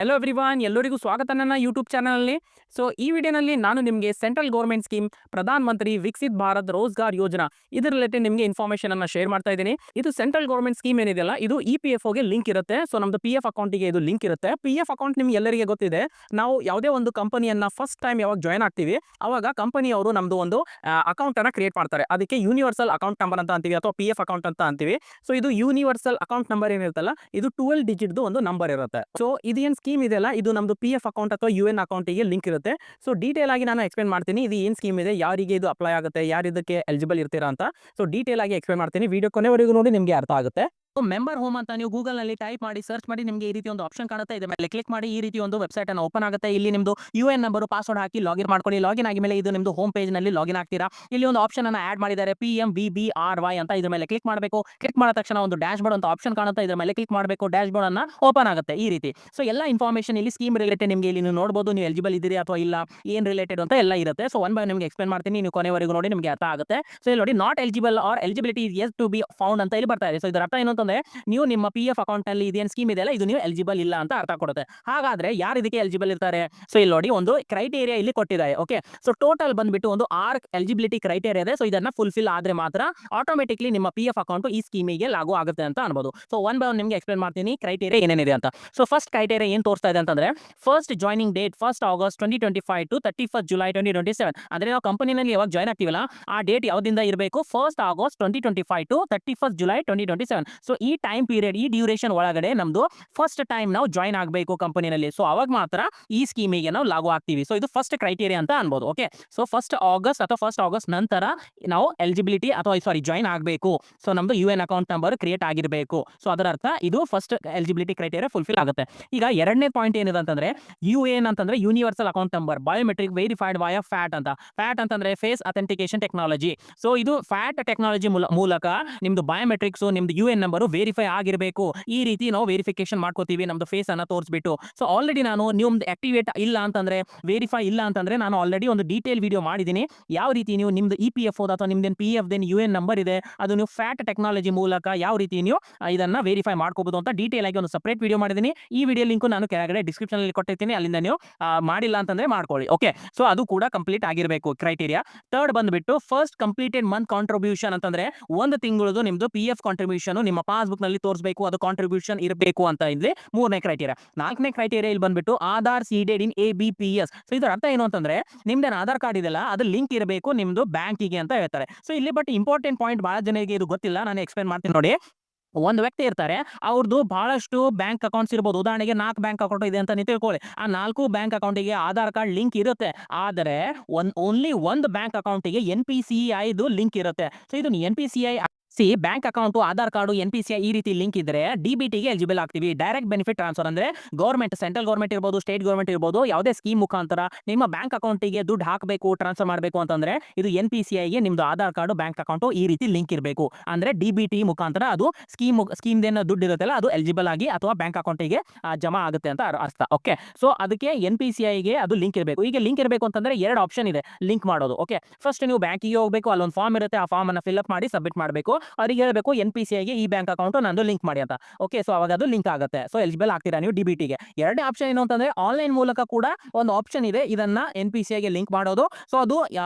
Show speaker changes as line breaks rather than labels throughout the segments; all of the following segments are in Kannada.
ಹೆಲೋ ಎವ್ರಿವಾನ್, ಎಲ್ಲರಿಗೂ ಸ್ವಾಗತ ನನ್ನ ಯೂಟ್ಯೂಬ್ ಚಾನಲ್ನಲ್ಲಿ. ಸೊ ಈ ವಿಡಿಯೋನಲ್ಲಿ ನಾನು ನಿಮಗೆ central government scheme Pradhan Mantri Viksit Bharat Rozgar Yojana ಇದ್ರ ರಿಲೇಟೆಡ್ ನಿಮಗೆ ಇನ್ಫಾರ್ಮೇಷನ್ ಅನ್ನ ಶೇರ್ ಮಾಡ್ತಾ ಇದ್ದೀನಿ. ಇದು ಸೆಂಟ್ರಲ್ ಗೌರ್ಮೆಂಟ್ ಸ್ಕೀಮ್ ಏನಿದೆಯಲ್ಲ, ಇದು EPFO ಗೆ ಲಿಂಕ್ ಇರುತ್ತೆ. ಸೊ ನಮ್ದು PF ಅಕೌಂಟಿಗೆ ಇದು ಲಿಂಕ್ ಇರುತ್ತೆ. PF ಅಕೌಂಟ್ ನಿಮ್ಗೆ ಎಲ್ಲರಿಗೆ ಗೊತ್ತಿದೆ. ನಾವು ಯಾವುದೇ ಒಂದು ಕಂಪನಿಯನ್ನ ಫಸ್ಟ್ ಟೈಮ್ ಯಾವಾಗ ಜಾಯ್ನ್ ಆಗ್ತೀವಿ ಅವಾಗ ಕಂಪನಿಯವರು ನಮ್ದು ಒಂದು ಅಕೌಂಟ್ ಅನ್ನ ಕ್ರಿಯೇಟ್ ಮಾಡ್ತಾರೆ. ಅದಕ್ಕೆ ಯೂನಿವರ್ಸಲ್ ಅಕೌಂಟ್ ನಂಬರ್ ಅಂತ ಅಂತೀವಿ ಅಥವಾ PF ಅಕೌಂಟ್ ಅಂತ ಅಂತೀವಿ. ಸೊ ಇದು ಯೂನಿವರ್ಸಲ್ ಅಕೌಂಟ್ ನಂಬರ್ ಏನಿರುತ್ತಲ್ಲ, ಇದು 12 ಡಿಜಿಟ್ ಒಂದು ನಂಬರ್ ಇರುತ್ತೆ. ಸೊ ಇದೇನು ಸ್ಕೀಮ್ ಇದೆಯಲ್ಲ, ಇದು ನಮ್ದು PF ಅಕೌಂಟ್ ಅಥವಾ UN ಅಕೌಂಟಿಗೆ ಲಿಂಕ್ ಇರುತ್ತೆ. ಸೊ ಡೀಟೇಲ್ ಆಗಿ ನಾನು ಎಕ್ಸ್ಪ್ಲೇನ್ ಮಾಡ್ತೀನಿ. ಇದು ಏನು ಸ್ಕೀಮ್ ಇದೆ, ಯಾರಿಗೆ ಇದು ಅಪ್ಲೈ ಆಗುತ್ತೆ, ಯಾರು ಇದಕ್ಕೆ ಎಲಿಜಿಬಲ್ ಇರ್ತೀರಾ ಅಂತ. ಸೊ ಡೀಟೇಲ್ ಆಗಿ ಎಕ್ಸ್ಪ್ಲೇನ್ ಮಾಡ್ತೀನಿ. ವಿಡಿಯೋ ಕೊನೆವರೆಗೂ ನೋಡಿ, ನಿಮಗೆ ಅರ್ಥ ಆಗುತ್ತೆ. ಮೆಂಬರ್ ಹೋಮ್ ಅಂತ ನೀವು ಗೂಗಲ್ ನಲ್ಲಿ ಟೈಪ್ ಮಾಡಿ ಸರ್ಚ್ ಮಾಡಿ, ನಿಮಗೆ ಈ ರೀತಿ ಒಂದು ಆಪ್ಷನ್ ಕಾಣುತ್ತೆ. ಇದ್ರ ಮೇಲೆ ಕ್ಲಿಕ್ ಮಾಡಿ ಈ ರೀತಿ ಒಂದು ವೆಬ್ಸೈಟ್ ಅನ್ನು ಓಪನ್ ಆಗುತ್ತೆ. ಇಲ್ಲಿ ನಿಮ್ದು UN ನಂಬರ್, ಪಾಸ್ವರ್ಡ್ ಹಾಕಿ ಲಾಗಿನ್ ಮಾಡ್ಕೊಳ್ಳಿ. ಲಾಗಿನ್ ಆಗಿ ಮೇಲೆ ಇದು ನಿಮ್ದು ಹೋಮ್ ಪೇಜ್ ನಲ್ಲಿ ಲಾಗಿನ್ ಆಗ್ತೀರಾ. ಇಲ್ಲಿ ಒಂದು ಆಪ್ಷನ್ ಅನ್ನು ಆಡ್ ಮಾಡಿದ್ದಾರೆ, PMVBRY ಅಂತ. ಇದ್ರ ಮೇಲೆ ಕ್ಲಿಕ್ ಮಾಡಬೇಕು. ಕ್ಲಿಕ್ ಮಾಡಿದ ತಕ್ಷಣ ಒಂದು ಡ್ಯಾಶ್ ಬೋರ್ಡ್ ಅಂತ ಆಪ್ಷನ್ ಕಾಣುತ್ತೆ. ಇದ್ರ ಮೇಲೆ ಕ್ಲಿಕ್ ಮಾಡಬೇಕು. ಡ್ಯಾಶ್ ಬೋರ್ಡ್ ಅನ್ನ ಓಪನ್ ಆಗುತ್ತೆ ಈ ರೀತಿ. ಸೊ ಎಲ್ಲ ಇನ್ಫಾರ್ಮೇಷನ್ ಇಲ್ಲಿ ಸ್ಕೀಮ್ ರಿಲೇಟೆಡ್ ನಿಮಗೆ ಇಲ್ಲಿ ನೀವು ನೋಡಬಹುದು. ನೀವು ಎಲಿಜಿಬಲ್ ಇದ್ದೀರಿ ಅಥವಾ ಇಲ್ಲ, ಏನ್ ರಿಲೇಟೆಡ್ ಅಂತ ಎಲ್ಲ ಇರುತ್ತೆ. ಸೊ ಒನ್ ಬೈ ನಿಮಗೆ ಎಕ್ಸ್ಪ್ಲೇನ್ ಮಾಡ್ತೀನಿ, ನೀವು ಕೊನೆವರೆಗೂ ನೋಡಿ, ನಿಮಗೆ ಅರ್ಥ ಆಗುತ್ತೆ. ಸೊ ಇಲ್ಲಿ ನೋಡಿ, not eligible or eligibility is yet to be found ಅಂತ ಇಲ್ಲಿ ಬರ್ತಾ ಇದೆ. ಸೊ ಇದರ ಅರ್ಥ ಏನು ಅಂತಂದ್ರೆ, ನೀವು ನಿಮ್ಮ PF ಅಕೌಂಟ್ ನಲ್ಲಿ ಇದೇನು ಸ್ಕೀಮ್ ಇದೆಯಲ್ಲ, ಇದು ನೀವು ಎಲಿಜಿಬಲ್ ಇಲ್ಲ ಅಂತ ಅರ್ಥ ಕೊಡುತ್ತೆ. ಹಾಗಾದ್ರೆ ಯಾರು ಇದಕ್ಕೆ ಎಲಿಜಿಬಲ್ ಇರ್ತಾರೆ? ಸೊ ಇಲ್ಲಿ ನೋಡಿ, ಒಂದು ಕ್ರೈಟೇರಿಯಾ ಇಲ್ಲಿ ಕೊಟ್ಟಿದ್ದಾರೆ. ಓಕೆ, ಸೊ ಟೋಟಲ್ ಬಂದ್ಬಿಟ್ಟು ಒಂದು 6 ಎಲಿಜಿಬಿಲಿಟಿ ಕ್ರೈಟೇರಿಯಾ ಇದೆ. ಸೊ ಇದನ್ನ ಫುಲ್ಫಿಲ್ ಆದ್ರೆ ಮಾತ್ರ ಆಟೋಮೆಟಿಕ್ಲಿ ನಿಮ್ಮ PF ಅಕೌಂಟ್ ಈ ಸ್ಕೀಮಿಗೆ ಲಾಗು ಆಗುತ್ತೆ ಅಂತ ಅನ್ಬೋದು. ಸೊ ಒನ್ ಬೈ ಒನ್ ನಿಮಗೆ ಎಕ್ಸ್ಪ್ಲೇನ್ ಮಾಡ್ತೀನಿ ಕ್ರೈಟೇರಿಯಾ ಏನೇನಿದೆ ಅಂತ. ಸೊ ಫಸ್ಟ್ ಕ್ರೈಟೇರಿಯಾ ಏನ್ ತೋರಿಸ್ತಾ ಇದೆ ಅಂತಂದ್ರೆ, first joining date 1st August 2025 to 31st July 2027. ಅಂದ್ರೆ ನಾವು ಕಂಪನಿನಲ್ಲಿ ಯಾವಾಗ ಜಾಯ್ನ್ ಆಗ್ತೀವಲ್ಲ, ಆ ಡೇಟ್ ಯಾವ್ದಿಂದ ಇರಬೇಕು? 1st August 2025 to 31st July 2027. So ಈ ಟೈಮ್ ಪೀರಿಯಡ್, ಈ ಡ್ಯೂರೇಷನ್ ಒಳಗಡೆ ನಮ್ದು ಫಸ್ಟ್ ಟೈಮ್ ನಾವು ಜಾಯ್ನ್ ಆಗಬೇಕು ಕಂಪನಿನಲ್ಲಿ. ಸೊ ಅವಾಗ ಮಾತ್ರ ಈ ಸ್ಕೀಮಿಗೆ ನಾವು ಲಾಗು ಆಗ್ತೀವಿ. ಸೊ ಇದು ಫಸ್ಟ್ ಕ್ರೈಟೇರಿಯಾ ಅಂತ ಅನ್ಬೋದು. ಓಕೆ, ಸೊ 1st August ಅಥವಾ 1st August ನಂತರ ನಾವು ಎಲಿಜಿಬಿಲಿಟಿ ಅಥವಾ ಜಾಯ್ನ್ ಆಗಬೇಕು. ಸೊ ನಮ್ದು UN ಅಕೌಂಟ್ ನಂಬರ್ ಕ್ರಿಯೇಟ್ ಆಗಿರಬೇಕು. ಸೊ ಅದರ ಅರ್ಥ ಇದು ಫಸ್ಟ್ ಎಲಿಜಿಬಿಲಿಟಿ ಕ್ರೈಟೇರಿಯಾ ಫುಲ್ಫಿಲ್ ಆಗುತ್ತೆ. ಈಗ ಎರಡನೇ ಪಾಯಿಂಟ್ ಏನಿದೆ ಅಂತಂದ್ರೆ, UN ಅಂತಂದ್ರೆ universal account number biometric verified via fat ಅಂತ. ಫ್ಯಾಟ್ ಅಂತಂದ್ರೆ ಫೇಸ್ ಅಥೆಂಟಿಕೇಶನ್ ಟೆಕ್ನಾಲಜಿ. ಸೊ ಇದು ಫ್ಯಾಟ್ ಟೆಕ್ನಾಲಜಿ ಮೂಲಕ ನಿಮ್ದು ಬಯೋಮೆಟ್ರಿಕ್ಸ್, ನಿಮ್ದು UN ನಂಬರ್ ವೆರಿಫೈ ಆಗಿರಬೇಕು. ಈ ರೀತಿ ನಾವು ವೆರಿಫಿಕೇಶನ್ ಮಾಡ್ಕೋತೀವಿ ನಮ್ದು ಫೇಸ್ ಅನ್ನ ತೋರಿಸ್ಬಿಟ್ಟು. ಸೊ ಆಲ್ರೆಡಿ ನಾನು ನಿಮ್ದು ಆಕ್ಟಿವೇಟ್ ಇಲ್ಲ ಅಂತಂದ್ರೆ, ವೆರಿಫೈ ಇಲ್ಲ ಅಂತಂದ್ರೆ, ನಾನು ಆಲ್ರೆಡಿ ಒಂದು ಡೀಟೇಲ್ ವಿಡಿಯೋ ಮಾಡಿದ್ದೀನಿ. ಯಾವ ರೀತಿ ನೀವು ನಿಮ್ದು EPFO ಅಥವಾ ನಿಮ್ದೇನು PF UN ನಂಬರ್ ಇದೆ, ಅದು ನೀವು ಫ್ಯಾಟ್ ಟೆಕ್ನಾಲಜಿ ಮೂಲಕ ಯಾವ ರೀತಿ ನೀವು ಇದನ್ನ ವೆರಿಫೈ ಮಾಡ್ಕೋಬಹುದು ಅಂತ ಡೀಟೇಲ್ ಆಗಿ ಒಂದು ಸಪರೇಟ್ ವಿಡಿಯೋ ಮಾಡಿದ್ದೀನಿ. ಈ ವಿಡಿಯೋ ಲಿಂಕ್ ನಾನು ಕೆಳಗಡೆ ಡಿಸ್ಕ್ರಿಪ್ಷನ್ ಅಲ್ಲಿ ಕೊಟ್ಟಿರ್ತೀನಿ, ಅಲ್ಲಿಂದ ನೀವು ಮಾಡಿಲ್ಲ ಅಂತಂದ್ರೆ ಮಾಡ್ಕೊಳ್ಳಿ. ಓಕೆ, ಸೊ ಅದು ಕೂಡ ಕಂಪ್ಲೀಟ್ ಆಗಿರಬೇಕು ಕ್ರೈಟೇರಿಯಾ. ಥರ್ಡ್ ಬಂದ್ಬಿಟ್ಟು ಫಸ್ಟ್ ಕಂಪ್ಲೀಟೆಡ್ ಮಂತ್ ಕಾಂಟ್ರಿಬ್ಯೂಷನ್ ಅಂತಂದ್ರೆ, ಒಂದು ತಿಂಗಳದು ನಿಮ್ದು PF ಕಾಂಟ್ರಿಬ್ಯೂಷನ್ ನಿಮ್ಮ ಪಾಸ್ಬುಕ್ ನಲ್ಲಿ ತೋರಿಸಬೇಕು, ಅದು ಕಾಂಟ್ರಿಬ್ಯೂಷನ್ ಇರಬೇಕು ಅಂತ ಇಲ್ಲಿ ಮೂರನೇ ಕ್ರೈಟೇರಿಯಾ. ನಾಲ್ಕನೇ ಕ್ರೈಟೇರಿಯಾ ಇಲ್ಲಿ ಬಂದ್ಬಿಟ್ಟು ಆಧಾರ್ ಸೀಡೆಡ್ ಇನ್ ABPS. ಸೊ ಇದರ ಅರ್ಥ ಏನು ಅಂತಂದ್ರೆ, ನಿಮ್ದೇನು ಆಧಾರ್ ಕಾರ್ಡ್ ಇದೆಲ್ಲ ಅದು ಲಿಂಕ್ ಇರಬೇಕು ನಿಮ್ದು ಬ್ಯಾಂಕಿಗೆ ಅಂತ ಹೇಳ್ತಾರೆ. ಸೊ ಇಲ್ಲಿ ಬಟ್ ಇಂಪಾರ್ಟೆಂಟ್ ಪಾಯಿಂಟ್, ಬಹಳ ಜನರಿಗೆ ಇದು ಗೊತ್ತಿಲ್ಲ, ನಾನು ಎಕ್ಸ್ಪ್ಲೇನ್ ಮಾಡ್ತೀನಿ ನೋಡಿ. ಒಂದು ವ್ಯಕ್ತಿ ಇರ್ತಾರೆ, ಅವ್ರದ್ದು ಬಹಳಷ್ಟು ಬ್ಯಾಂಕ್ ಅಕೌಂಟ್ಸ್ ಇರ್ಬೋದು. ಉದಾಹರಣೆಗೆ 4 ಬ್ಯಾಂಕ್ ಅಕೌಂಟ್ ಇದೆ ಅಂತ ನೀವು ತಿಳ್ಕೊಳ್ಳಿ. ಆ 4 ಬ್ಯಾಂಕ್ ಅಕೌಂಟಿಗೆ ಆಧಾರ್ ಕಾರ್ಡ್ ಲಿಂಕ್ ಇರುತ್ತೆ. ಆದರೆ ಓನ್ಲಿ ಒಂದು ಬ್ಯಾಂಕ್ ಅಕೌಂಟಿಗೆ NPCI ಲಿಂಕ್ ಇರುತ್ತೆ. ಸೊ ಇದು NPCI bank account, Aadhaar card, NPCI ಈ ರೀತಿ ಲಿಂಕ್ ಇದ್ರೆ DBTಗೆ ಎಲಿಜಿಬಲ್ ಆಗ್ತೀವಿ. ಡೈರೆಕ್ಟ್ ಬೆನಿಫಿಟ್ ಟ್ರಾನ್ಸ್ಫರ್ ಅಂದ್ರೆ ಗೌರ್ಮೆಂಟ್, ಸೆಂಟ್ರಲ್ ಗೌರ್ಮೆಂಟ್ ಇರ್ಬೋದು, ಸ್ಟೇಟ್ ಗೌರ್ಮೆಂಟ್ ಇರ್ಬೋದು, ಯಾವುದೇ ಸ್ಕೀಮ್ ಮುಖಾಂತರ ನಿಮ್ಮ ಬ್ಯಾಂಕ್ ಅಕೌಂಟಿಗೆ ದುಡ್ಡು ಹಾಕಬೇಕು, ಟ್ರಾನ್ಸ್ಫರ್ ಮಾಡಬೇಕು ಅಂತಂದ್ರೆ, ಇದು NPCIಗೆ ನಿಮ್ದು ಆಧಾರ್ ಕಾರ್ಡು, ಬ್ಯಾಂಕ್ ಅಕೌಂಟ್ ಈ ರೀತಿ ಲಿಂಕ್ ಇರಬೇಕು. ಅಂದ್ರೆ DBT ಮುಖಾಂತರ ಅದು ಸ್ಕೀಮ್ ಏನು ದುಡ್ಡು ಇರುತ್ತಲ್ಲ, ಅದು ಎಲಿಜಿಬಲ್ ಆಗಿ ಅಥವಾ ಬ್ಯಾಂಕ್ ಅಕೌಂಟಿಗೆ ಜಮಾ ಆಗುತ್ತೆ ಅಂತ ಅರ್ಥ. ಓಕೆ, ಸೊ ಅದಕ್ಕೆ NPCIಗೆ ಅದು ಲಿಂಕ್ ಇರಬೇಕು. ಈಗ ಲಿಂಕ್ ಇರಬೇಕು ಅಂತಂದ್ರೆ ಎರಡು ಆಪ್ಷನ್ ಇದೆ ಲಿಂಕ್ ಮಾಡೋದು. ಓಕೆ, ಫಸ್ಟ್ ನೀವು ಬ್ಯಾಂಕಿಗೆ ಹೋಗಬೇಕು, ಅಲ್ಲೊಂದು ಫಾರ್ಮ್ ಇರುತ್ತೆ, ಆ ಫಾರ್ಮ್ ಅನ್ನ ಫಿಲ್ ಅಪ್ ಮಾಡಿ ಸಬ್ಮಿಟ್ ಮಾಡಬೇಕು. ಅವರಿಗೆ ಹೇಳಬೇಕು NPCIಗೆ ಈ ಬ್ಯಾಂಕ್ ಅಕೌಂಟ್ ನಂದು ಲಿಂಕ್ ಮಾಡಿ ಅಂತ. ಓಕೆ, ಸೊ ಅವಾಗ ಅದು ಲಿಂಕ್ ಆಗುತ್ತೆ. ಸೊ ಎಲಿಜಿಬಲ್ ಆಗ್ತೀರಾ ನೀವು DBTಗೆ. ಎರಡನೇ ಆಪ್ಷನ್ ಏನು ಅಂತಂದ್ರೆ, ಆನ್ಲೈನ್ ಮೂಲಕ ಕೂಡ ಒಂದು ಆಪ್ಷನ್ ಇದೆ, ಇದನ್ನ NPCIಗೆ ಲಿಂಕ್ ಮಾಡೋದು. ಸೊ ಅದು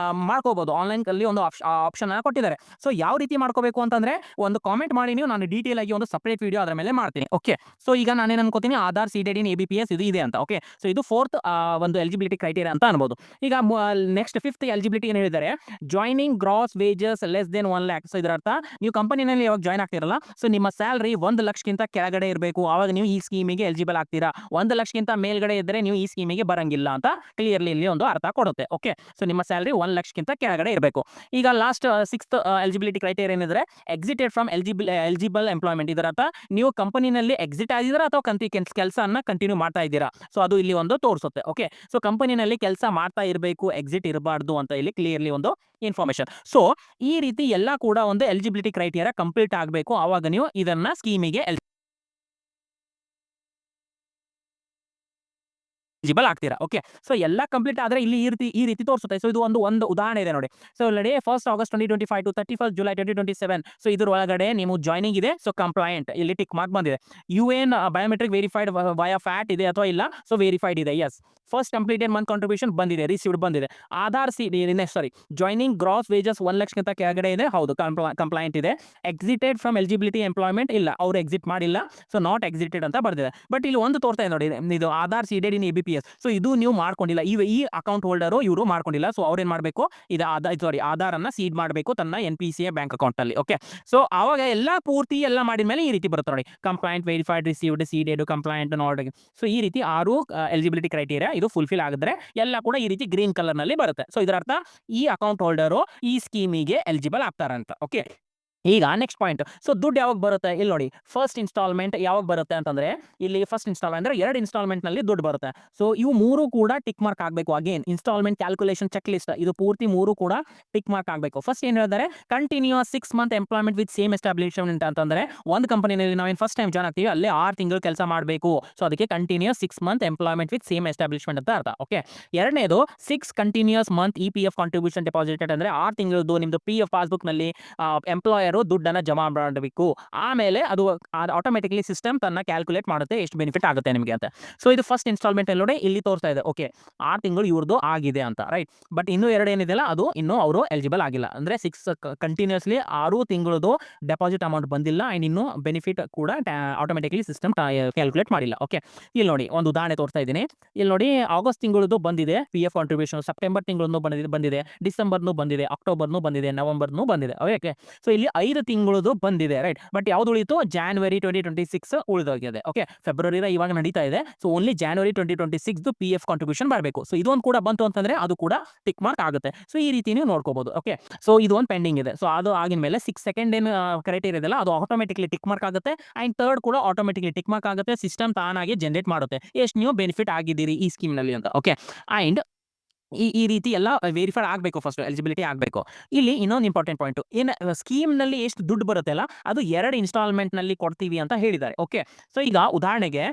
ಮಾಡ್ಕೋಬಹುದು, ಆನ್ಲೈನ್ ಅಲ್ಲಿ ಒಂದು ಆಪ್ಷನ್ ಅನ್ನ ಕೊಟ್ಟಿದ್ದಾರೆ. ಸೊ ಯಾವ ರೀತಿ ಮಾಡ್ಕೋಬೇಕು ಅಂತಂದ್ರೆ, ಒಂದು ಕಾಮೆಂಟ್ ಮಾಡಿ ನೀವು, ನಾನು ಡೀಟೇಲ್ ಆಗಿ ಒಂದು ಸಪರೇಟ್ ವಿಡಿಯೋ ಅದರ ಮೇಲೆ ಮಾಡ್ತೀನಿ. ಓಕೆ, ಸೊ ಈಗ ನಾನೇನು ಅನ್ಕೋತೀನಿ, ಆಧಾರ್ ಸೀಡೆಡ್ ಇನ್ ABPS ಇದು ಇದೆ ಅಂತ. ಓಕೆ, ಸೊ ಇದು ಫೋರ್ತ್ ಒಂದು ಎಲಿಜಿಬಿಲಿಟಿ ಕ್ರೈಟೇರಿಯಾ ಅಂತ ಅನ್ಬೋದು. ಈಗ ನೆಕ್ಸ್ಟ್ ಫಿಫ್ತ್ ಎಲಿಜಿಬಿಲಿಟಿ ಏನು ಹೇಳಿದ್ದಾರೆ, joining gross wages less than 1 lakh. So ಇದರ ಅರ್ಥ, ನೀವು ಕಂಪನಿನಲ್ಲಿ ಯಾವಾಗ ಜಾಯ್ನ್ ಆಗ್ತಿರಲ್ಲ, ಸೊ ನಿಮ್ಮ ಸ್ಯಾಲರಿ 1 ಲಕ್ಷಕ್ಕಿಂತ ಕೆಳಗಡೆ ಇರಬೇಕು, ಆವಾಗ ನೀವು ಈ ಸ್ಕೀಮಿಗೆ ಎಲಿಜಿಬಲ್ ಆಗ್ತೀರಾ. 1 ಲಕ್ಷಕ್ಕಿಂತ ಮೇಲ್ಗಡೆ ಇದ್ದರೆ ನೀವು ಈ ಸ್ಕೀಮಿಗೆ ಬರಂಗಿಲ್ಲ ಅಂತ ಕ್ಲಿಯರ್ಲಿ ಇಲ್ಲಿ ಒಂದು ಅರ್ಥ ಕೊಡುತ್ತೆ. ಓಕೆ, ಸೊ ನಿಮ್ಮ ಸ್ಯಾಲರಿ 1 ಲಕ್ಷಕ್ಕಿಂತ ಕೆಳಗಡೆ ಇರಬೇಕು. ಈಗ ಲಾಸ್ಟ್ ಸಿಕ್ಸ್ತ್ ಎಲಿಜಿಬಿಲಿಟಿ ಕ್ರೈಟೇರಿಯಾ ಏನಿದ್ರೆ, ಎಕ್ಸಿಟೆಡ್ ಫ್ರಮ್ ಎಲಿಜಿಬಲ್ ಎಂಪ್ಲಾಯ್ಮೆಂಟ್. ಇದರ ಅರ್ಥ, ನೀವು ಕಂಪನಿನಲ್ಲಿ ಎಕ್ಸಿಟ್ ಆಗಿದ್ದೀರಾ ಅಥವಾ ಕೆಲಸನ ಕಂಟಿನ್ಯೂ ಮಾಡ್ತಾ ಇದ್ದೀರಾ. ಸೊ ಅದು ಇಲ್ಲಿ ಒಂದು ತೋರಿಸುತ್ತೆ. ಓಕೆ, ಸೊ ಕಂಪನಿನಲ್ಲಿ ಕೆಲಸ ಮಾಡ್ತಾ ಇರಬೇಕು, ಎಕ್ಸಿಟ್ ಇರಬಾರ್ದು ಅಂತ ಇಲ್ಲಿ ಕ್ಲಿಯರ್ಲಿ ಒಂದು ಇನ್ಫಾರ್ಮೇಶನ್. ಸೊ ಈ ರೀತಿ ಎಲ್ಲ ಕೂಡ ಒಂದು ಎಲಿಜಿಬಿಲಿಟಿ ಕ್ರೈಟೇರಿಯಾ ಕಂಪ್ಲೀಟ್ ಆಗಬೇಕು, ಆವಾಗ ನೀವು ಇದನ್ನ ಸ್ಕೀಮಿಗೆ ಎಲಿಜಿಬಲ್ ಆಗ್ತೀರಾ. ಓಕೆ, ಸೊ ಎಲ್ಲ ಕಂಪ್ಲೀಟ್ ಆದರೆ ಇಲ್ಲಿ ಈ ರೀತಿ ತೋರಿಸುತ್ತೆ. ಸೊ ಇದು ಒಂದು ಉದಾಹರಣೆ ಇದೆ ನೋಡಿ. So already 1st August 2025 to 31st July 2027. So ಇದ್ರ ಒಳಗಡೆ ನೀವು ಜಾಯ್ನಿಂಗ್ ಇದೆ, ಸೊ ಕಂಪ್ಲೈಂಟ್ ಇಲ್ಲಿ ಟಿಕ್ ಮಾರ್ಕ್ ಬಂದಿದೆ. UN biometric verified via FAT ಇದೆ ಅಥವಾ ಇಲ್ಲ, ಸೊ ವೆರಿಫೈಡ್ ಇದೆ, yes. First completed month contribution ಬಂದಿದೆ, ರಿಸೀವ್ಡ್ ಬಂದಿದೆ. ಆಧಾರ್ ಜಾಯ್ನಿಂಗ್ ಗ್ರಾಸ್ ವೇಜಸ್ 1 ಲಕ್ಷಕ್ಕಿಂತ ಕೆಳಗಡೆ ಇದೆ, ಹೌದು ಕಂಪ್ಲೈಂಟ್ ಇದೆ. ಎಕ್ಸಿಟೆಡ್ ಫ್ರಮ್ ಎಲಿಜಿಬಿಲಿಟಿ ಎಂಪ್ಲಾಯ್ಮೆಂಟ್ ಇಲ್ಲ, ಅವ್ರು ಎಕ್ಸಿಟ್ ಮಾಡಿಲ್ಲ, ಸೊ ನಾಟ್ ಎಕ್ಸಿಟೆಡ್ ಅಂತ ಬರ್ದಿದೆ. ಬಟ್ ಇಲ್ಲಿ ಒಂದು ತೋರ್ತಾ ಇದೆ ನೋಡಿ, ಇದು ಆಧಾರ್ ಸೀಡೆಡ್ ಇನ್ ABPS. ಸೊ ಇದು ನೀವು ಮಾಡ್ಕೊಂಡಿಲ್ಲ, ಈ ಅಕೌಂಟ್ ಹೋಲ್ಡರು ಇವರು ಮಾಡ್ಕೊಂಡಿಲ್ಲ. ಸೊ ಅವ್ರೇನ್ ಮಾಡಬೇಕು, ಆಧಾರ್ ಅನ್ನ ಸೀಡ್ ಮಾಡಬೇಕು ತನ್ನ NPCI ಬ್ಯಾಂಕ್ ಅಕೌಂಟ್ ಅಲ್ಲಿ. ಓಕೆ, ಸೊ ಅವಾಗ ಎಲ್ಲ ಪೂರ್ತಿ ಎಲ್ಲ ಮಾಡಿದ ಮೇಲೆ ಈ ರೀತಿ ಬರುತ್ತೆ ನೋಡಿ, compliant, verified, received, seeded, compliant, not. So ಈ ರೀತಿ 6 ಎಲಿಜಿಬಿಲಿಟಿ ಕ್ರೈಟೀರಿಯಾ ಇದು ಫುಲ್ಫಿಲ್ ಆಗಿದ್ರೆ ಎಲ್ಲ ಕೂಡ ಈ ರೀತಿ ಗ್ರೀನ್ ಕಲರ್ ನಲ್ಲಿ ಬರುತ್ತೆ. ಸೊ ಇದರ ಅರ್ಥ ಈ ಅಕೌಂಟ್ ಹೋಲ್ಡರು ಈ ಸ್ಕೀಮಿಗೆ ಎಲಿಜಿಬಲ್ ಆಗ್ತಾರಂತ. ಓಕೆ, ಈಗ ನೆಕ್ಸ್ಟ್ ಪಾಯಿಂಟ್. ಸೊ ದುಡ್ಡು ಯಾವಾಗ ಬರುತ್ತೆ ಇಲ್ಲಿ ನೋಡಿ, ಫಸ್ಟ್ ಇನ್ಸ್ಟಾಲ್ಮೆಂಟ್ ಯಾವಾಗ ಬರುತ್ತೆ ಅಂತಂದ್ರೆ ಇಲ್ಲಿ ಫಸ್ಟ್ ಇನ್ಸ್ಟಾಲ್ಮೆಂಟ್ ಅಂದ್ರೆ 2 ಇನ್ಸ್ಟಾಲ್ಮೆಂಟ್ ನಲ್ಲಿ ದುಡ್ಡು ಬರುತ್ತೆ. ಸೊ ಇವು 3 ಕೂಡ ಟಿಕ್ ಮಾರ್ಕ್ ಆಗಬೇಕು. Again installment calculation check list ಇದು ಪೂರ್ತಿ 3 ಕೂಡ ಟಿಕ್ ಮಾರ್ಕ್ ಆಗಬೇಕು. ಫಸ್ಟ್ ಏನ್ ಹೇಳ್ತಾರೆ, continuous 6 month employment with same establishment ಅಂತಂದ್ರೆ ಒಂದು ಕಂಪನಿನಲ್ಲಿ ನಾವೇನು ಫಸ್ಟ್ ಟೈಮ್ ಜಾಯ್ನ್ ಆಗ್ತೀವಿ ಅಲ್ಲೇ 6 ತಿಂಗಳು ಕೆಲಸ ಮಾಡಬೇಕು. ಸೊ ಅದಕ್ಕೆ continuous 6 month employment with same establishment ಅಂತ ಅರ್ಥ. ಓಕೆ, ಎರಡನೇದು 6 continuous month EPF contribution deposited ಅಂದ್ರೆ 6 ತಿಂಗಳದ್ದು ನಿಮ್ದು PF ಪಾಸ್ಬುಕ್ ನಲ್ಲಿ ಎಂಪ್ಲಾಯರ್ ದುಡ್ಡನ್ನ ಜಮಾ ಮಾಡಬೇಕು. ಆಮೇಲೆ ಅದು ಆಟೋಮೆಟಿಕ್ಲಿ ಸಿಸ್ಟಮ್ ತನ್ನ ಕ್ಯಾಲ್ಕುಲೇಟ್ ಮಾಡುತ್ತೆ ಎಷ್ಟು ಬೆನಿಫಿಟ್ ಆಗುತ್ತೆ ನಿಮಗೆ ಅಂತ. ಸೊ ಇದು ಫಸ್ಟ್ ಇನ್ಸ್ಟಾಲ್ಮೆಂಟ್ ಅಲ್ಲಿ ನೋಡಿ ಇಲ್ಲಿ ತೋರಿಸ್ತಾ ಇದೆ. ಓಕೆ, 6 ತಿಂಗಳು ಇವ್ರದ್ದು ಆಗಿದೆ ಅಂತ, ರೈಟ್. ಬಟ್ ಇನ್ನು 2 ಏನಿದೆಯಲ್ಲ ಅದು ಇನ್ನೂ ಅವರು ಎಲಿಜಿಬಲ್ ಆಗಿಲ್ಲ. ಅಂದ್ರೆ 6 ಕಂಟಿನ್ಯೂಸ್ಲಿ 6 ತಿಂಗಳದು ಡೆಪಾಸಿಟ್ ಅಮೌಂಟ್ ಬಂದಿಲ್ಲ ಅಂಡ್ ಇನ್ನು ಬೆನಿಫಿಟ್ ಕೂಡ ಆಟೋಮೆಟಿಕ್ಲಿ ಸಿಸ್ಟಮ್ ಕ್ಯಾಲ್ಕುಲೇಟ್ ಮಾಡಿಲ್ಲ. ಓಕೆ, ಇಲ್ಲಿ ನೋಡಿ ಒಂದು ಉದಾಹರಣೆ ತೋರಿಸ್ತಾ ಇದ್ದೀನಿ. ಇಲ್ಲಿ ನೋಡಿ ಆಗಸ್ಟ್ ತಿಂಗಳದು ಬಂದಿದೆ PF ಕಾಂಟ್ರಿಬ್ಯೂಷನ್, ಸೆಪ್ಟೆಂಬರ್ ತಿಂಗಳದ್ದು ಬಂದಿದೆ, ಡಿಸೆಂಬರ್ನು ಬಂದಿದೆ, ಅಕ್ಟೋಬರ್ನು ಬಂದಿದೆ, ನವೆಂಬರ್ನು ಬಂದಿದೆ. ಓಕೆ, ಸೊ ಇಲ್ಲಿ 5 ತಿಂಗಳದು ಬಂದಿದೆ, ರೈಟ್. ಬಟ್ ಯಾವ್ದು ಉಳಿತು, ಜಾನ್ವರಿ 2026 ಉಳಿದೋಗಿದೆ. ಓಕೆ, ಫೆಬ್ರವರಿ ಇವಾಗ ನಡೀತಾ ಇದೆ. So only January 2026 PF contribution ಬರಬೇಕು. ಸೊ ಇದೊಂದು ಕೂಡ ಬಂತು ಅಂತಂದ್ರೆ ಅದು ಕೂಡ ಟಿಕ್ ಮಾರ್ಕ್ ಆಗುತ್ತೆ. ಸೊ ಈ ರೀತಿ ನೀವು ನೋಡ್ಕೋಬಹುದು. ಓಕೆ, ಸೊ ಇದು ಒಂದು ಪೆಂಡಿಂಗ್ ಇದೆ. ಸೊ ಅದು ಆಗಿದ ಮೇಲೆ 6 ಸೆಕೆಂಡ್ ಏನು ಕ್ರೈಟೀರಿಯಾ ಇದೆಲ್ಲ ಅದು ಆಟೋಮೆಟಿಕ್ಲಿ ಟಿಕ್ ಮಾರ್ಕ್ ಆಗುತ್ತೆ ಅಂಡ್ ಥರ್ಡ್ ಕೂಡ ಆಟೋಮೆಟಿಕ್ಲಿ ಟಿಕ್ ಮಾರ್ಕ್ ಆಗುತ್ತೆ. ಸಿಸ್ಟಮ್ ತಾನಾಗಿ ಜನರೇಟ್ ಮಾಡುತ್ತೆ ಎಷ್ಟು ನೀವು ಬೆನಿಫಿಟ್ ಆಗಿದ್ದೀರಿ ಈ ಸ್ಕೀಮ್ ನಲ್ಲಿ ಅಂತ. ಓಕೆ, ಅಂಡ್ ಈ ರೀತಿ ಎಲ್ಲ ವೆರಿಫೈಡ್ ಆಗಬೇಕು, ಫಸ್ಟ್ ಎಲಿಜಿಬಿಲಿಟಿ ಆಗಬೇಕು. ಇಲ್ಲಿ ಇನ್ನೊಂದು ಇಂಪಾರ್ಟೆಂಟ್ ಪಾಯಿಂಟ್ ಏನು, ಸ್ಕೀಮ್ನಲ್ಲಿ ಎಷ್ಟು ದುಡ್ಡು ಬರುತ್ತೆ ಅಲ್ಲ ಅದು 2 ಇನ್ಸ್ಟಾಲ್ಮೆಂಟ್ನಲ್ಲಿ ಕೊಡ್ತೀವಿ ಅಂತ ಹೇಳಿದ್ದಾರೆ. ಓಕೆ, ಸೊ ಈಗ ಉದಾಹರಣೆಗೆ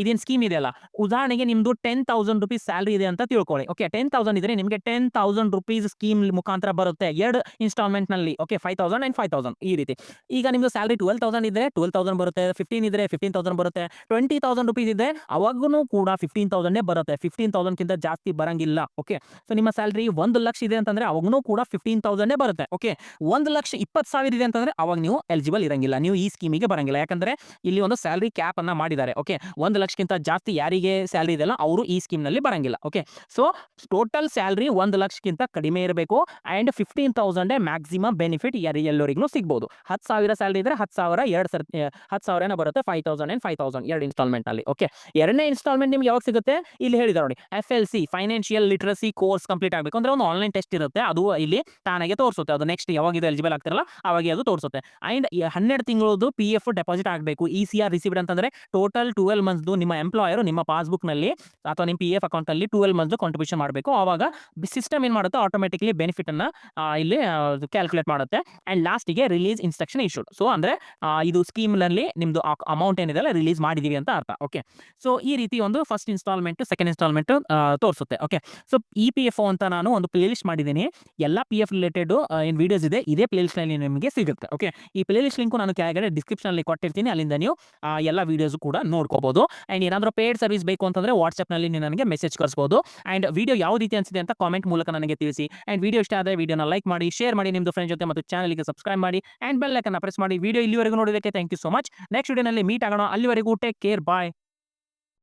ಇದೇನು ಸ್ಕೀಮ್ ಇದೆಯಲ್ಲ, ಉದಾಹರಣೆಗೆ ನಿಮ್ಮದು 10,000 ರೂಪೀಸ್ ಸ್ಯಾಲ್ರಿ ಇದೆ ಅಂತ ತಿಳ್ಕೊಳ್ಳಿ. ಓಕೆ, 10,000 ಇದ್ರೆ ನಿಮಗೆ 10,000 ರೂಪೀಸ್ ಸ್ಕೀಮ್ ಮುಖಾಂತರ ಬರುತ್ತೆ 2 ಇನ್ಸ್ಟಾಲ್ಮೆಂಟ್ನಲ್ಲಿ. ಓಕೆ, 5,000 ಆ್ಯಂಡ್ 5,000 ಈ ರೀತಿ. ಈಗ ನಿಮ್ಮದು ಸ್ಯಾಲ್ರಿ 12,000 ಇದ್ರೆ 12,000 ಬರುತ್ತೆ, 15 ಇದ್ರೆ 15,000 ಬರುತ್ತೆ, 20,000 ರೂಪೀಸ್ ಇದೆ ಅವಾಗೂ ಕೂಡ 15,000 ಬರುತ್ತೆ, 15,000ಕ್ಕಿಂತ ಜಾಸ್ತಿ ಬರಂಗಿಲ್ಲ. ಓಕೆ, ಸೊ ನಿಮ್ಮ ಸ್ಯಾಲ್ರಿ 1 ಲಕ್ಷ ಇದೆ ಅಂತಂದ್ರೆ ಅವಾಗೂ ಕೂಡ 15,000 ಬರುತ್ತೆ. ಓಕೆ, 1,20,000 ಇದೆ ಅಂತಂದ್ರೆ ಅವಾಗ ನೀವು ಎಲಿಜಿಬಲ್ ಇರಂಗಿಲ್ಲ, ನೀವು ಈ ಸ್ಕೀಮಿಗೆ ಬರಂಗಿಲ್ಲ. ಯಾಕಂದ್ರೆ ಇಲ್ಲಿ ಒಂದು ಸ್ಯಾಲ್ರಿ ಕ್ಯಾಪ್ ಅನ್ನ ಮಾಡಿದ್ದಾರೆ. ಓಕೆ, 1 ಲಕ್ಷಕ್ಕಿಂತ ಜಾಸ್ತಿ ಯಾರಿಗೆ ಸ್ಯಾಲ್ರಿ ಇದೆಯಲ್ಲ ಅವರು ಈ ಸ್ಕೀಮ್ ನಲ್ಲಿ ಬರಂಗಿಲ್ಲ. ಓಕೆ, ಸೊ ಟೋಟಲ್ ಸ್ಯಾಲ್ರಿ 1 ಲಕ್ಷಕ್ಕಿಂತ ಕಡಿಮೆ ಇರಬೇಕು ಅಂಡ್ 15,000 ಮ್ಯಾಕ್ಸಿಮಮ್ ಬೆನಿಫಿಟ್ ಎಲ್ಲರಿಗೂ ಸಿಗಬಹುದು. 10,000 ಸ್ಯಾಲ್ರಿ ಇದ್ರೆ 10,000 10,000 ಬರುತ್ತೆ, 5,000 ಅಂಡ್ 5,000 2 ಇನ್ಸ್ಟಾಲ್ಮೆಂಟ್ ಅಲ್ಲಿ. ಓಕೆ, ಎರಡನೇ ಇನ್ಸ್ಟಾಲ್ಮೆಂಟ್ ನಿಮ್ಗೆ ಯಾವಾಗ ಸಿಗುತ್ತೆ ಇಲ್ಲಿ ಹೇಳಿದ್ದಾರೆ ನೋಡಿ, FLC financial literacy course complete ಆಗಬೇಕು ಅಂದ್ರೆ ಒಂದು ಆನ್ಲೈನ್ ಟೆಸ್ಟ್ ಇರುತ್ತೆ, ಅದು ಇಲ್ಲಿ ತಾನಾಗೆ ತೋರಿಸುತ್ತೆ. ಅದು ನೆಕ್ಸ್ಟ್ ಯಾವಾಗ ಇದು ಎಲಿಜಿಬಲ್ ಆಗ್ತಿರಲ್ಲ ಅವಾಗ ಅದು ತೋರಿಸುತ್ತೆ. ಅಂಡ್ 12 ತಿಂಗಳದು PF ಡೆಪಾಸಿಟ್ ಆಗಬೇಕು. ECR ರಿಸೀವ್ಡ್ ಅಂತಂದ್ರೆ ಟೋಟಲ್ 12 ಮಂತ್ಸ್ ನಿಮ್ಮ ಎಂಪ್ಲಾಯರ್ ನಿಮ್ಮ ಪಾಸ್ಬುಕ್ ನಲ್ಲಿ ಅಥವಾ ನಿಮ್ಮ PF ಅಕೌಂಟ್ ಅಲ್ಲಿ 12 ಮಂತ್ಸ್ ಕಾಂಟ್ರಿಬ್ಯೂಷನ್ ಮಾಡಬೇಕು. ಆವಾಗ ಸಿಸ್ಟಮ್ ಏನ್ ಮಾಡುತ್ತೆ, ಆಟೋಮೆಟಿಕ್ಲಿ ಬೆನಿಫಿಟ್ ಅನ್ನ ಇಲ್ಲಿ ಕ್ಯಾಲ್ಕುಲೇಟ್ ಮಾಡುತ್ತೆ ಅಂಡ್ ಲಾಸ್ಟಿಗೆ ರಿಲೀಸ್ ಇನ್ಸ್ಟ್ರಕ್ಷನ್ ಇಶ್ಯೂಡ್. ಸೊ ಅಂದ್ರೆ ಇದು ಸ್ಕೀಮ್ ನಲ್ಲಿ ನಿಮ್ದು ಅಮೌಂಟ್ ಏನಿದೆ ರಿಲೀಸ್ ಮಾಡಿದೀವಿ ಅಂತ ಅರ್ಥ. ಓಕೆ, ಸೊ ಈ ರೀತಿ ಒಂದು ಫಸ್ಟ್ ಇನ್ಸ್ಟಾಲ್ಮೆಂಟ್ ಸೆಕೆಂಡ್ ಇನ್ಸ್ಟಾಲ್ಮೆಂಟ್ ತೋರಿಸುತ್ತೆ. ಓಕೆ, ಸೊ EPFO ಅಂತ ನಾನು ಒಂದು ಪ್ಲೇ ಲಿಸ್ಟ್ ಮಾಡಿದ್ದೀನಿ, ಎಲ್ಲ PF ರಿಲೇಟೆಡ್ ಏನು ವಿಡಿಯೋಸ್ ಇದೆ ಇದೇ ಪ್ಲೇ ಲಿಸ್ಟ್ ನಲ್ಲಿ ನಿಮಗೆ ಸಿಗುತ್ತೆ. ಓಕೆ, ಈ ಪ್ಲೇ ಲಿಸ್ಟ್ ಲಿಂಕ್ ನಾನು ಕೆಳಗಡೆ ಡಿಸ್ಕ್ರಿಪ್ಷನ್ ಅಲ್ಲಿ ಕೊಟ್ಟಿರ್ತೀನಿ, ಅಲ್ಲಿಂದ ನೀವು ಎಲ್ಲ ವಿಡಿಯೋಸ್ ಕೂಡ ನೋಡ್ಕೋಬಹುದು. ಅಂಡ್ ಏನಾದರೂ ಪೇಡ್ ಸರ್ವಿಸ್ ಬೇಕು ಅಂತಂದ್ರೆ ವಾಟ್ಸ್ಆಪ್ ನಲ್ಲಿ ನನಗೆ ಮೆಸೇಜ್ ಕಳಿಸಬಹುದು. ಅಂಡ್ ವಿಡಿಯೋ ಯಾವ ರೀತಿ ಅನಿಸಿದೆ ಅಂತ ಕಾಮೆಂಟ್ ಮೂಲಕ ನನಗೆ ತಿಳಿಸಿ. ಅಂಡ್ ವಿಡಿಯೋ ಇಷ್ಟ ಆದರೆ ವಿಡಿಯೋನ ಲೈಕ್ ಮಾಡಿ, ಶೇರ್ ಮಾಡಿ ನಿಮ್ಮದು ಫ್ರೆಂಡ್ ಜೊತೆ, ಮತ್ತು ಚಾನಲ್ಗೆ ಸಬ್ಸ್ಕ್ರೈಬ್ ಮಾಡಿ ಅಂಡ್ ಬೆಲ್ ಐಕಾನ್ ಪ್ರೆಸ್ ಮಾಡಿ. ವಿಡಿಯೋ ಇಲ್ಲಿವರೆಗೂ ನೋಡೋದಕ್ಕೆ thank you so much. Next ವಿಡಿಯೋನಲ್ಲಿ ಮೀಟ್ ಆಗೋಣ, ಅಲ್ಲಿವರೆಗೂ ಟೇಕ್ ಕೇರ್, ಬಾಯ್.